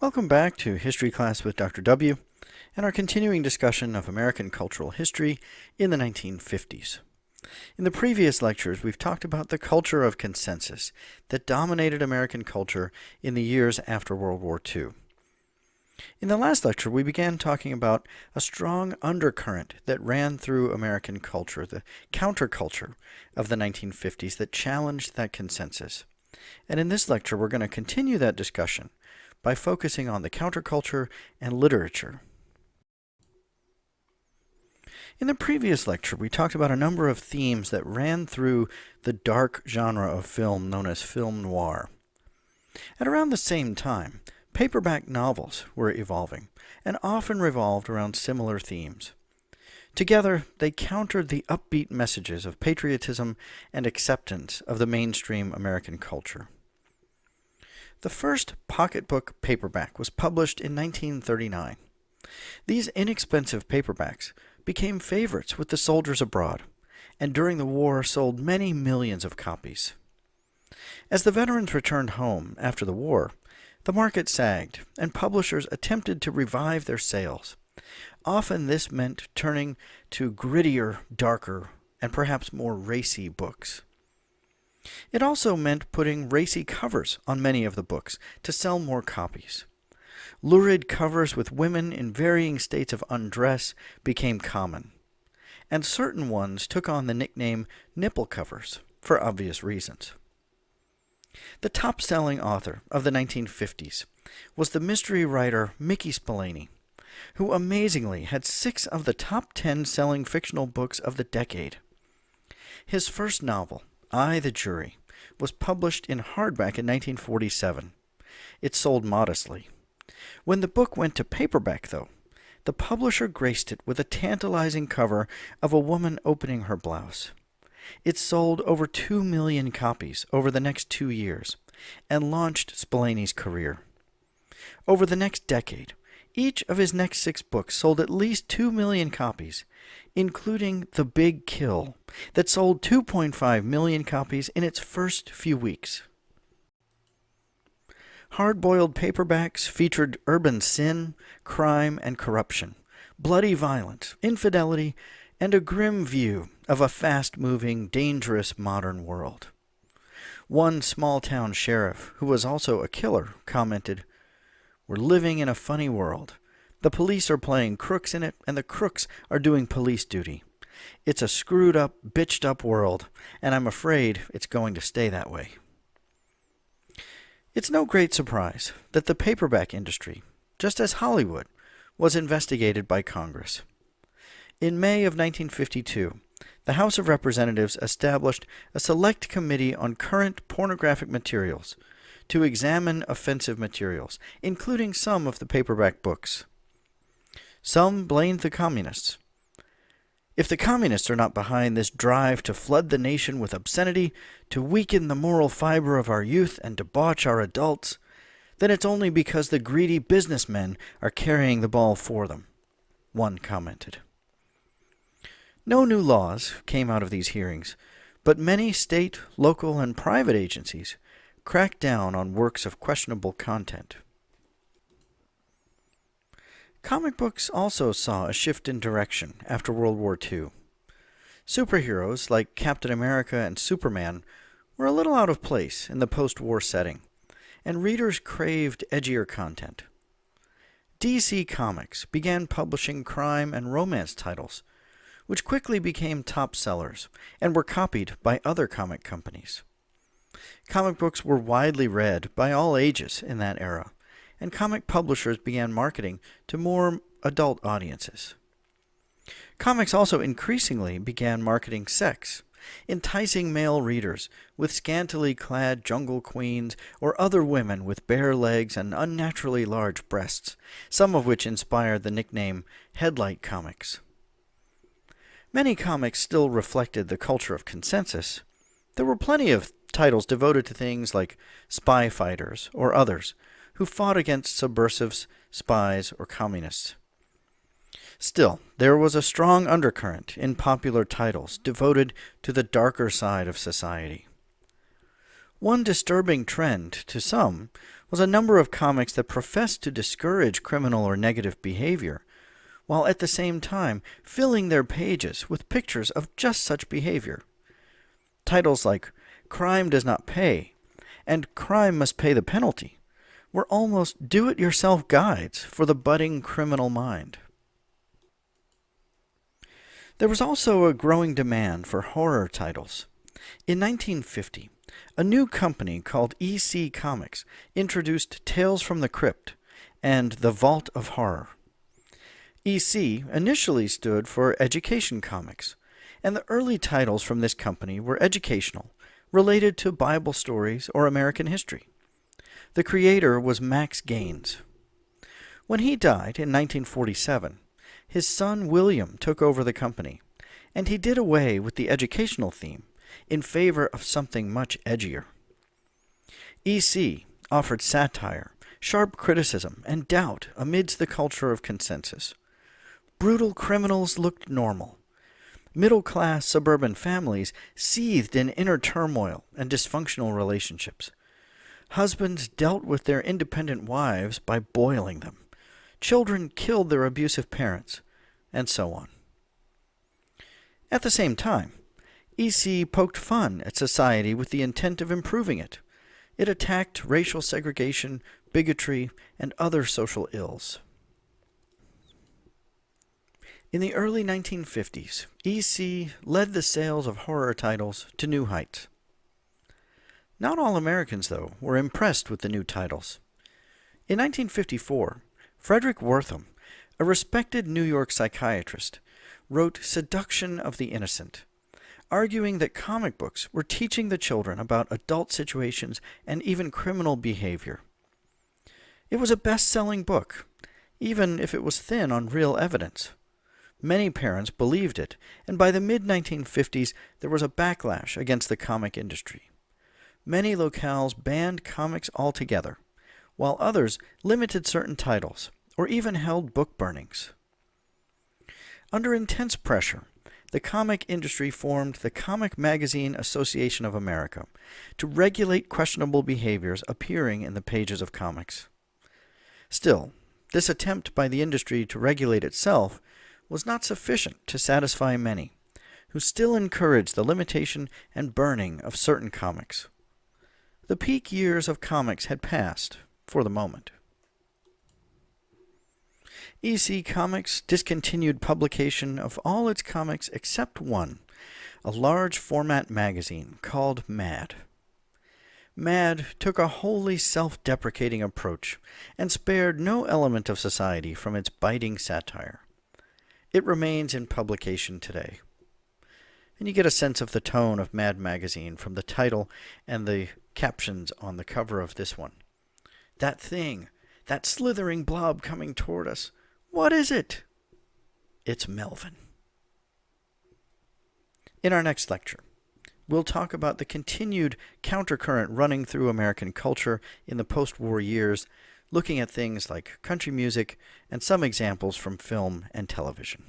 Welcome back to History Class with Dr. W. and our continuing discussion of American cultural history in the 1950s. In the previous lectures, we've talked about the culture of consensus that dominated American culture in the years after World War II. In the last lecture, we began talking about a strong undercurrent that ran through American culture, the counterculture of the 1950s that challenged that consensus. And in this lecture, we're going to continue that discussion by focusing on the counterculture and literature. In the previous lecture, we talked about a number of themes that ran through the dark genre of film known as film noir. At around the same time, paperback novels were evolving and often revolved around similar themes. Together, they countered the upbeat messages of patriotism and acceptance of the mainstream American culture. The first pocketbook paperback was published in 1939. These inexpensive paperbacks became favorites with the soldiers abroad, and during the war sold many millions of copies. As the veterans returned home after the war, the market sagged, and publishers attempted to revive their sales. Often this meant turning to grittier, darker, and perhaps more racy books. It also meant putting racy covers on many of the books to sell more copies. Lurid covers with women in varying states of undress became common, and certain ones took on the nickname nipple covers for obvious reasons. The top-selling author of the 1950s was the mystery writer Mickey Spillane, who amazingly had 6 of the top 10 selling fictional books of the decade. His first novel, I, the Jury, was published in hardback in 1947. It sold modestly. When the book went to paperback, though, the publisher graced it with a tantalizing cover of a woman opening her blouse. It sold over 2 million copies over the next 2 years and launched Spillane's career. Over the next decade, each of his next 6 books sold at least 2 million copies, including The Big Kill, that sold 2.5 million copies in its first few weeks. Hard-boiled paperbacks featured urban sin, crime, and corruption, bloody violence, infidelity, and a grim view of a fast-moving, dangerous modern world. One small-town sheriff, who was also a killer, commented, "We're living in a funny world. The police are playing crooks in it, and the crooks are doing police duty. It's a screwed-up, bitched-up world, and I'm afraid it's going to stay that way." It's no great surprise that the paperback industry, just as Hollywood, was investigated by Congress. In May of 1952, the House of Representatives established a select committee on current pornographic materials to examine offensive materials, including some of the paperback books. Some blamed the communists. If the communists are not behind this drive to flood the nation with obscenity, to weaken the moral fiber of our youth and debauch our adults, then it's only because the greedy businessmen are carrying the ball for them, one commented. No new laws came out of these hearings, but many state, local, and private agencies cracked down on works of questionable content. Comic books also saw a shift in direction after World War II. Superheroes like Captain America and Superman were a little out of place in the post-war setting, and readers craved edgier content. DC Comics began publishing crime and romance titles, which quickly became top sellers and were copied by other comic companies. Comic books were widely read by all ages in that era, and comic publishers began marketing to more adult audiences. Comics also increasingly began marketing sex, enticing male readers with scantily clad jungle queens or other women with bare legs and unnaturally large breasts, some of which inspired the nickname headlight comics. Many comics still reflected the culture of consensus. There were plenty of titles devoted to things like spy fighters or others who fought against subversives, spies, or communists. Still, there was a strong undercurrent in popular titles devoted to the darker side of society. One disturbing trend to some was a number of comics that professed to discourage criminal or negative behavior, while at the same time filling their pages with pictures of just such behavior. Titles like Crime Does Not Pay and Crime Must Pay the Penalty were almost do-it-yourself guides for the budding criminal mind. There was also a growing demand for horror titles. In 1950, a new company called EC Comics introduced Tales from the Crypt and The Vault of Horror. EC initially stood for Education Comics, and the early titles from this company were educational, related to Bible stories or American history. The creator was Max Gaines. When he died in 1947, his son William took over the company, and he did away with the educational theme in favor of something much edgier. EC offered satire, sharp criticism, and doubt amidst the culture of consensus. Brutal criminals looked normal. Middle-class suburban families seethed in inner turmoil and dysfunctional relationships. Husbands dealt with their independent wives by boiling them. Children killed their abusive parents, and so on. At the same time, EC poked fun at society with the intent of improving it. It attacked racial segregation, bigotry, and other social ills. In the early 1950s, EC led the sales of horror titles to new heights. Not all Americans, though, were impressed with the new titles. In 1954, Frederick Wortham, a respected New York psychiatrist, wrote Seduction of the Innocent, arguing that comic books were teaching the children about adult situations and even criminal behavior. It was a best-selling book, even if it was thin on real evidence. Many parents believed it, and by the mid-1950s there was a backlash against the comic industry. Many locales banned comics altogether, while others limited certain titles, or even held book burnings. Under intense pressure, the comic industry formed the Comic Magazine Association of America to regulate questionable behaviors appearing in the pages of comics. Still, this attempt by the industry to regulate itself was not sufficient to satisfy many, who still encouraged the limitation and burning of certain comics. The peak years of comics had passed, for the moment. EC Comics discontinued publication of all its comics except one, a large format magazine called Mad. Mad took a wholly self-deprecating approach and spared no element of society from its biting satire. It remains in publication today. And you get a sense of the tone of Mad Magazine from the title and the captions on the cover of this one. That thing, that slithering blob coming toward us, what is it? It's Melvin. In our next lecture, we'll talk about the continued countercurrent running through American culture in the post-war years, looking at things like country music and some examples from film and television.